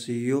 CEO۔